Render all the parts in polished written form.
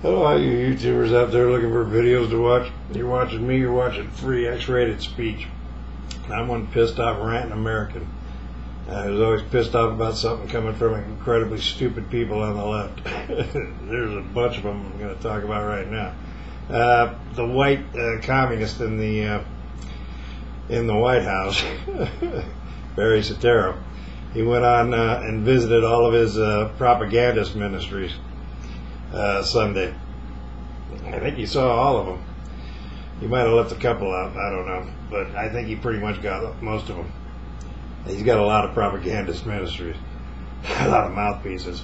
Hello, all you YouTubers out there looking for videos to watch. You're watching me, you're watching Free X-Rated Speech. I'm one pissed off ranting American who's always pissed off about something coming from incredibly stupid people on the left. There's a bunch of them I'm going to talk about right now. The white communist in the White House, Barry Soetoro, he went on and visited all of his propagandist ministries Sunday. I think you saw all of them. He might have left a couple out, I don't know, but I think he pretty much got most of them. He's got a lot of propagandist ministries, a lot of mouthpieces.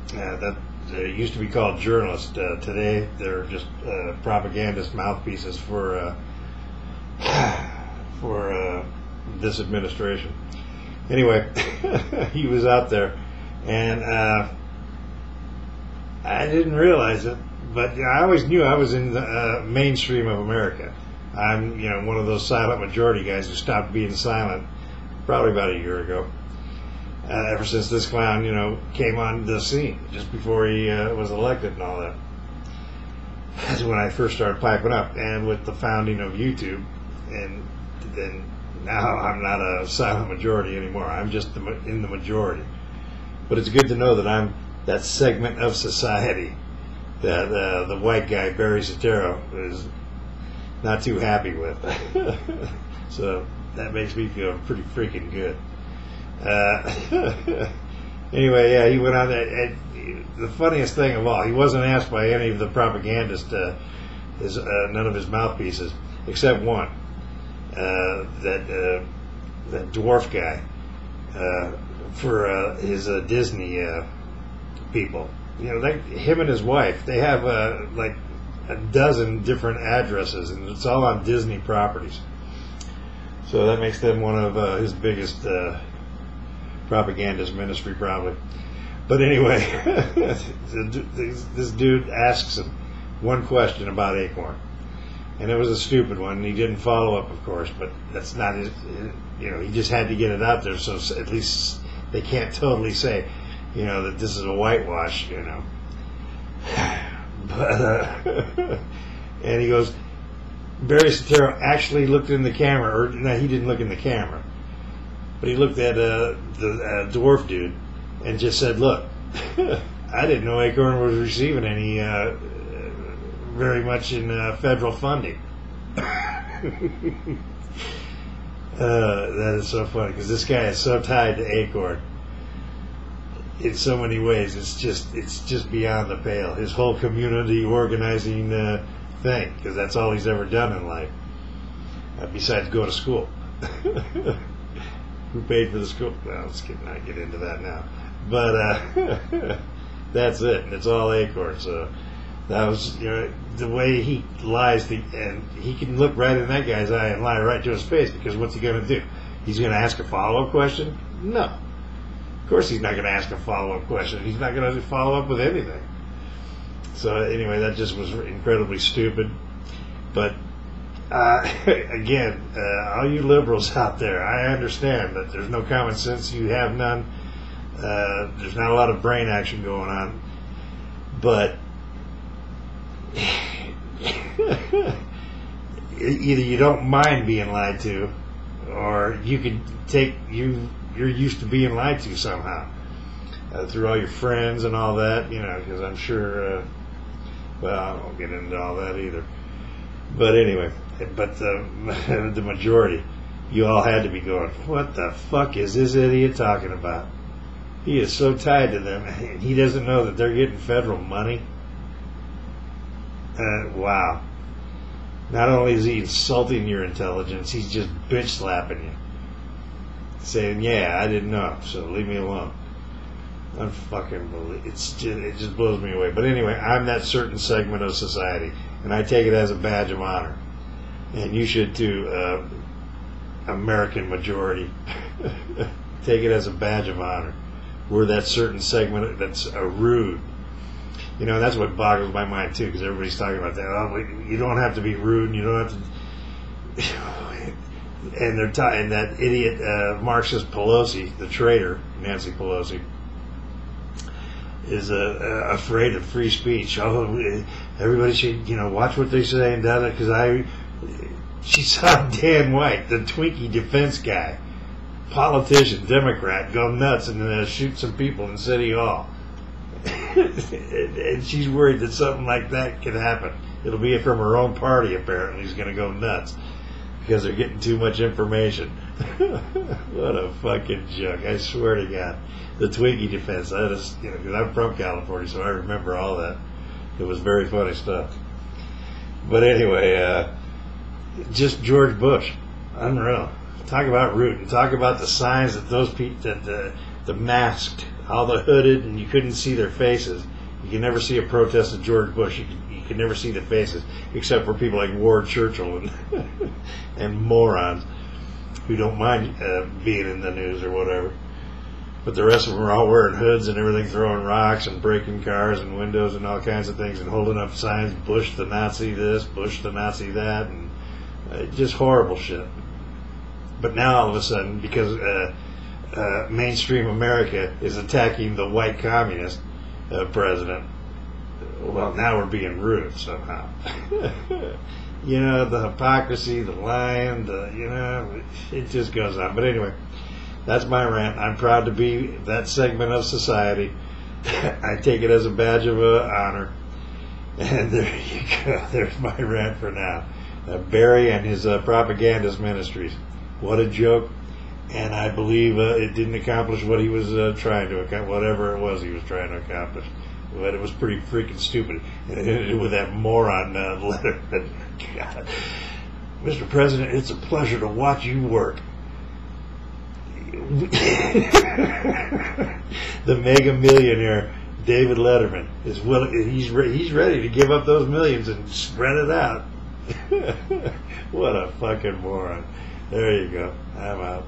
That used to be called journalists. Today they're just propagandist mouthpieces for this administration. Anyway, he was out there, and I didn't realize it, but I always knew I was in the mainstream of America. I'm, one of those silent majority guys who stopped being silent probably about a year ago. Ever since this clown, came on the scene just before he was elected and all that. That's when I first started piping up, and with the founding of YouTube, and then now I'm not a silent majority anymore. I'm just in the majority. But it's good to know that I'm that segment of society that the white guy Barry Soetoro is not too happy with. So that makes me feel pretty freaking good. Anyway, yeah, he went on there, and the funniest thing of all, he wasn't asked by any of the propagandists, none of his mouthpieces, except one, that dwarf guy, for his Disney people. Him and his wife, they have like a dozen different addresses, and it's all on Disney properties. So that makes them one of his biggest propagandist ministry, probably. But anyway, this dude asks him one question about Acorn, and it was a stupid one. He didn't follow up, of course, but that's not his. He just had to get it out there, so at least they can't totally say, that this is a whitewash, But and he goes, Barry Soetoro actually looked in the camera, or no, he didn't look in the camera, but he looked at the dwarf dude and just said, "Look, I didn't know Acorn was receiving any very much in federal funding." That is so funny, because this guy is so tied to Acorn in so many ways. It's just beyond the pale. His whole community organizing thing, because that's all he's ever done in life, besides go to school. Who paid for the school? Well, let's not get into that now. But that's it, and it's all Acorn. So that was, the way he lies, and he can look right in that guy's eye and lie right to his face, because what's he going to do? He's going to ask a follow-up question? No. Of course he's not going to ask a follow-up question. He's not going to follow up with anything. So anyway, that just was incredibly stupid. But again, all you liberals out there, I understand that there's no common sense. You have none. There's not a lot of brain action going on. But either you don't mind being lied to, or you could you're used to being lied to somehow through all your friends and all that, because I'm sure, well, I won't get into all that either. But anyway, the majority, you all had to be going, what the fuck is this idiot talking about? He is so tied to them, and he doesn't know that they're getting federal money. Wow. Not only is he insulting your intelligence, he's just bitch slapping you, saying, yeah, I didn't know, so leave me alone. Unfucking it just blows me away. But anyway, I'm that certain segment of society, and I take it as a badge of honor. And you should too, American majority. Take it as a badge of honor. We're that certain segment that's rude. That's what boggles my mind too, because everybody's talking about that. Oh, you don't have to be rude, and you don't have to. And they're and that idiot Marxist Pelosi, the traitor Nancy Pelosi, is afraid of free speech. Oh, everybody should, watch what they say and that, because she saw Dan White, the Twinkie defense guy, politician, Democrat, go nuts and shoot some people in City Hall. And she's worried that something like that could happen. It'll be from her own party, apparently. He's going to go nuts because they're getting too much information. What a fucking joke. I swear to God. The Twinkie defense. Because I'm from California, so I remember all that. It was very funny stuff. But anyway, just George Bush. Unreal. Talk about rooting. Talk about the signs that those people, the masked, all the hooded, and you couldn't see their faces. You can never see a protest of George Bush. You can never see the faces, except for people like Ward Churchill and and morons who don't mind being in the news or whatever. But the rest of them are all wearing hoods and everything, throwing rocks and breaking cars and windows and all kinds of things and holding up signs, Bush the Nazi this, Bush the Nazi that, and just horrible shit. But now all of a sudden, because mainstream America is attacking the white communist president, well, now we're being rude somehow. The hypocrisy, the lying, it just goes on. But anyway, that's my rant. I'm proud to be that segment of society. I take it as a badge of honor. And there you go. There's my rant for now. Barry and his propagandist ministries. What a joke. And I believe it didn't accomplish what he was trying to accomplish, whatever it was he was trying to accomplish. But it was pretty freaking stupid. And it ended with that moron letter. God. Mr. President, it's a pleasure to watch you work. The mega millionaire David Letterman is willing. He's ready to give up those millions and spread it out. What a fucking moron. There you go. I'm out.